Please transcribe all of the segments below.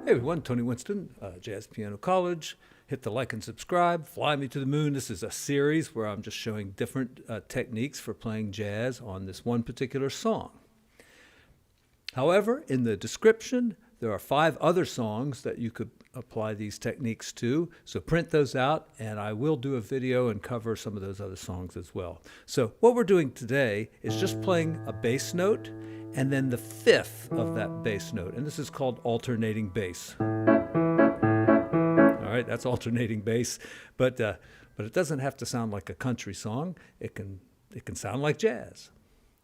Hey everyone, Tony Winston, Jazz Piano College. Hit the like and subscribe. Fly Me to the Moon. This is a series where I'm just showing different techniques for playing jazz on this one particular song. However, in the description, there are 5 other songs that you could apply these techniques to. So print those out, and I will do a video and cover some of those other songs as well. So what we're doing today is just playing a bass note and then the 5th of that bass note. And this is called alternating bass. All right, that's alternating bass, but it doesn't have to sound like a country song. It can sound like jazz.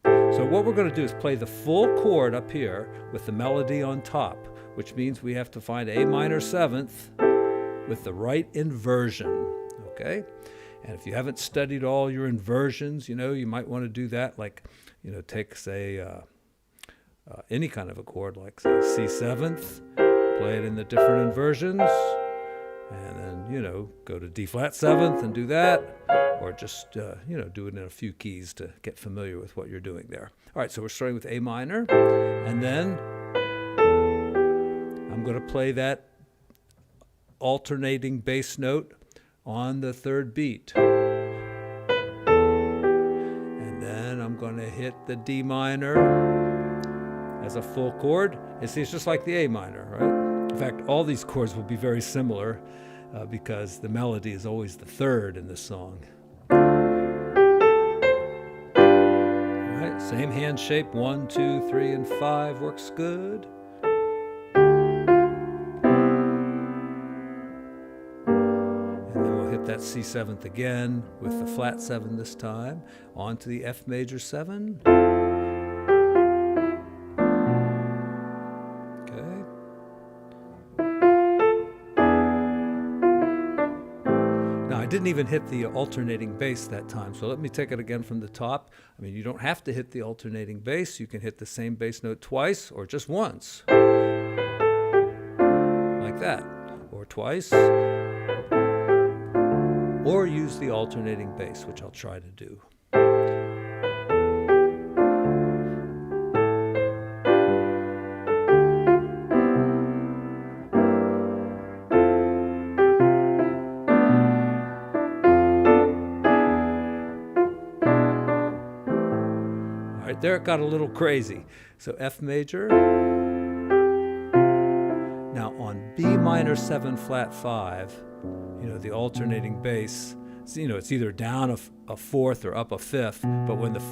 So what we're going to do is play the full chord up here with the melody on top, which means we have to find A minor 7th with the right inversion, okay? And if you haven't studied all your inversions, you might want to do that, like, take, say, any kind of a chord, like, say, C 7th, play it in the different inversions, and then, go to D flat 7th and do that, or just, do it in a few keys to get familiar with what you're doing there. All right, so we're starting with A minor, and then I'm going to play that alternating bass note on the 3rd beat. And then I'm going to hit the D minor as a full chord. And see, it's just like the A minor, right? In fact, all these chords will be very similar because the melody is always the 3rd in this song. All right, same hand shape, 1, 2, 3, and 5 works good. That C 7th again with the flat 7 this time, on to the F major 7. Okay. Now I didn't even hit the alternating bass that time, so let me take it again from the top. I mean, you don't have to hit the alternating bass. You can hit the same bass note twice or just once, like that, or twice. Or use the alternating bass, which I'll try to do. All right, there it got a little crazy. So F major. Now on B minor 7 flat 5, the alternating bass, it's either down a 4th or up a 5th, but when the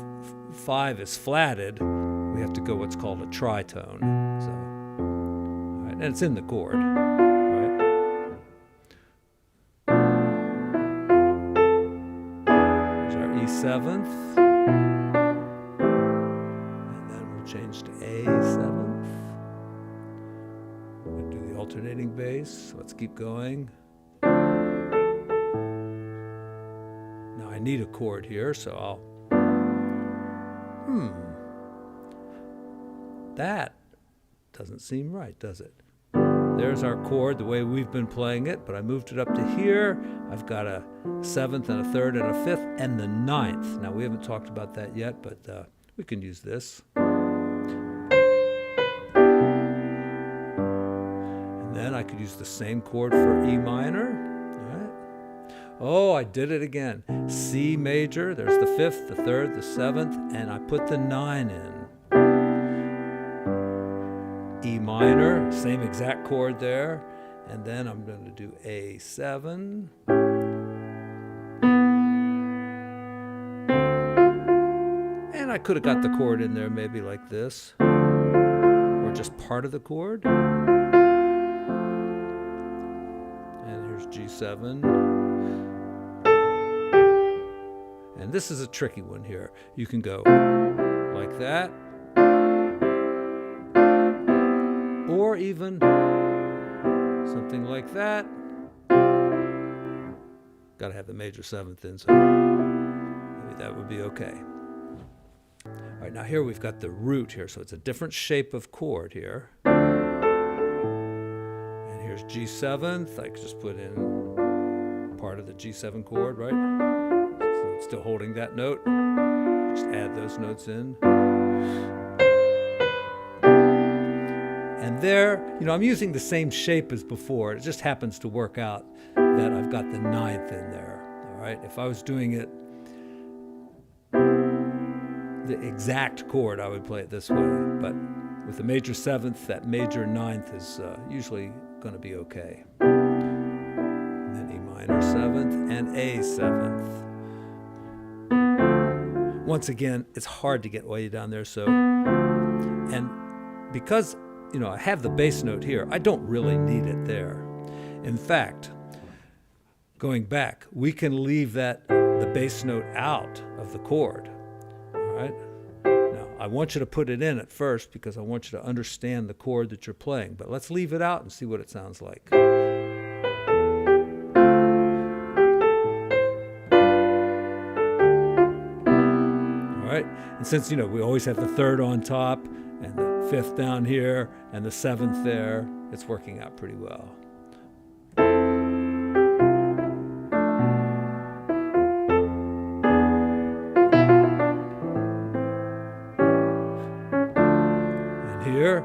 5 is flatted, we have to go what's called a tritone. So, all right, and it's in the chord, right? There's our E7th, and then we'll change to A7th. We'll do the alternating bass. Let's keep going. I need a chord here, so I'll, that doesn't seem right, does it? There's our chord, the way we've been playing it, but I moved it up to here. I've got a 7th and a 3rd and a 5th and the 9th. Now, we haven't talked about that yet, but we can use this. And then I could use the same chord for E minor. Oh, I did it again. C major, there's the 5th, the 3rd, the 7th, and I put the 9 in. E minor, same exact chord there. And then I'm going to do A7. And I could have got the chord in there maybe like this, or just part of the chord. And here's G7. And this is a tricky one here. You can go like that, or even something like that. Got to have the major 7th in, so maybe that would be okay. All right, now here we've got the root here, so it's a different shape of chord here. And here's G7th. I could just put in part of the G7 chord, right? Still holding that note. Just add those notes in. And there, I'm using the same shape as before. It just happens to work out that I've got the 9th in there. All right. If I was doing it the exact chord, I would play it this way. But with the major 7th, that major 9th is usually going to be okay. And then E minor 7th and A 7th. Once again, it's hard to get way down there. And because, I have the bass note here, I don't really need it there. In fact, going back, we can leave the bass note out of the chord. All right? Now, I want you to put it in at first because I want you to understand the chord that you're playing. But let's leave it out and see what it sounds like. All right? And since, we always have the 3rd on top and the 5th down here and the 7th there, it's working out pretty well. Here,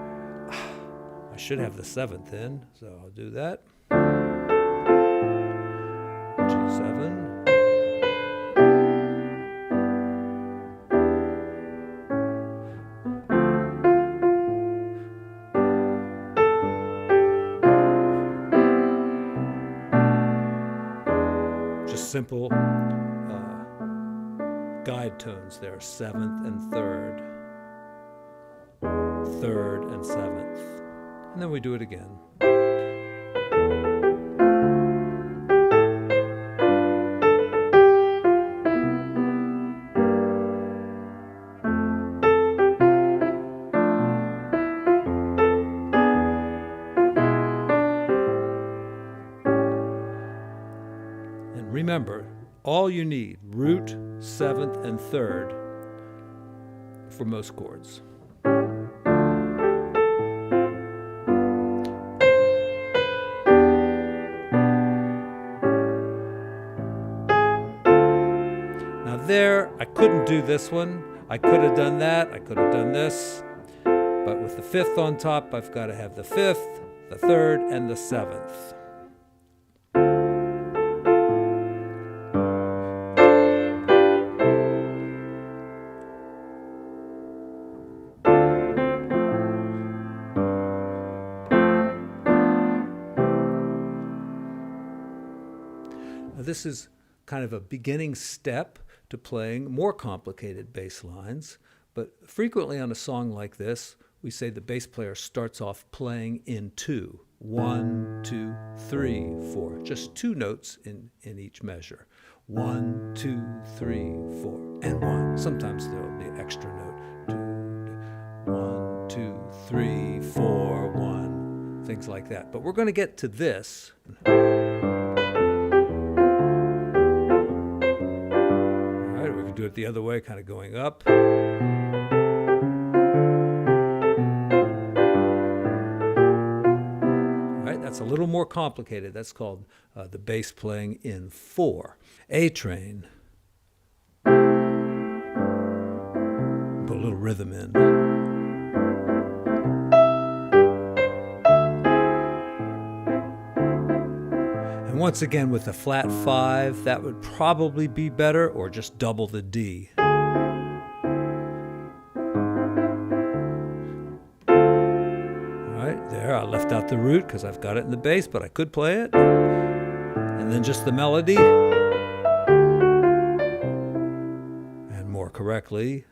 I should have the 7th in, so I'll do that. G7. Just simple guide tones there, 7th and 3rd. 3rd and 7th. And then we do it again. And remember, all you need, root, 7th, and 3rd for most chords. There, I couldn't do this one. I could have done that. I could have done this. But with the 5th on top, I've got to have the 5th, the 3rd, and the 7th. Now, this is kind of a beginning step to playing more complicated bass lines, but frequently on a song like this, we say the bass player starts off playing in 2. 1, 2, 3, 4. Just 2 notes in each measure. 1, 2, 3, 4, and 1. Sometimes there will be an extra note. 1, 2, 3, 4, 1. Things like that. But we're going to get to this. Do it the other way, kind of going up. All right, that's a little more complicated. That's called the bass playing in 4. A train. Put a little rhythm in. And once again, with a flat 5, that would probably be better, or just double the D. All right, there, I left out the root because I've got it in the bass, but I could play it. And then just the melody. And more correctly,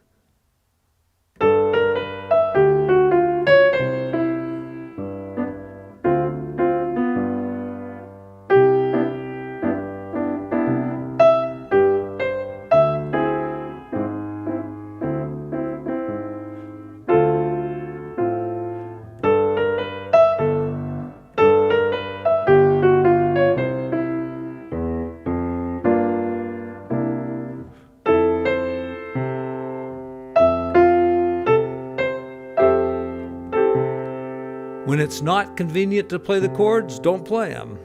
when it's not convenient to play the chords, don't play them.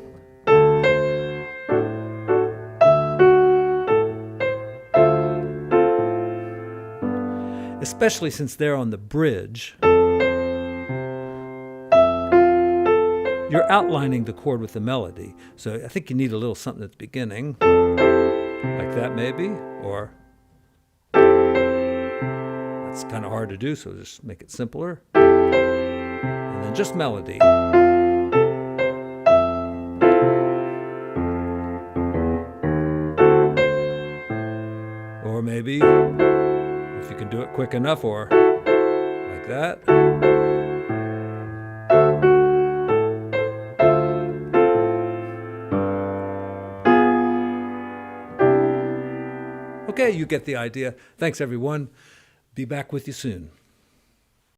Especially since they're on the bridge. you're outlining the chord with the melody. So I think you need a little something at the beginning, like that maybe, or that's kind of hard to do, so just make it simpler. And then just melody. Or maybe, if you can do it quick enough, or like that. Okay, you get the idea. Thanks, everyone. Be back with you soon.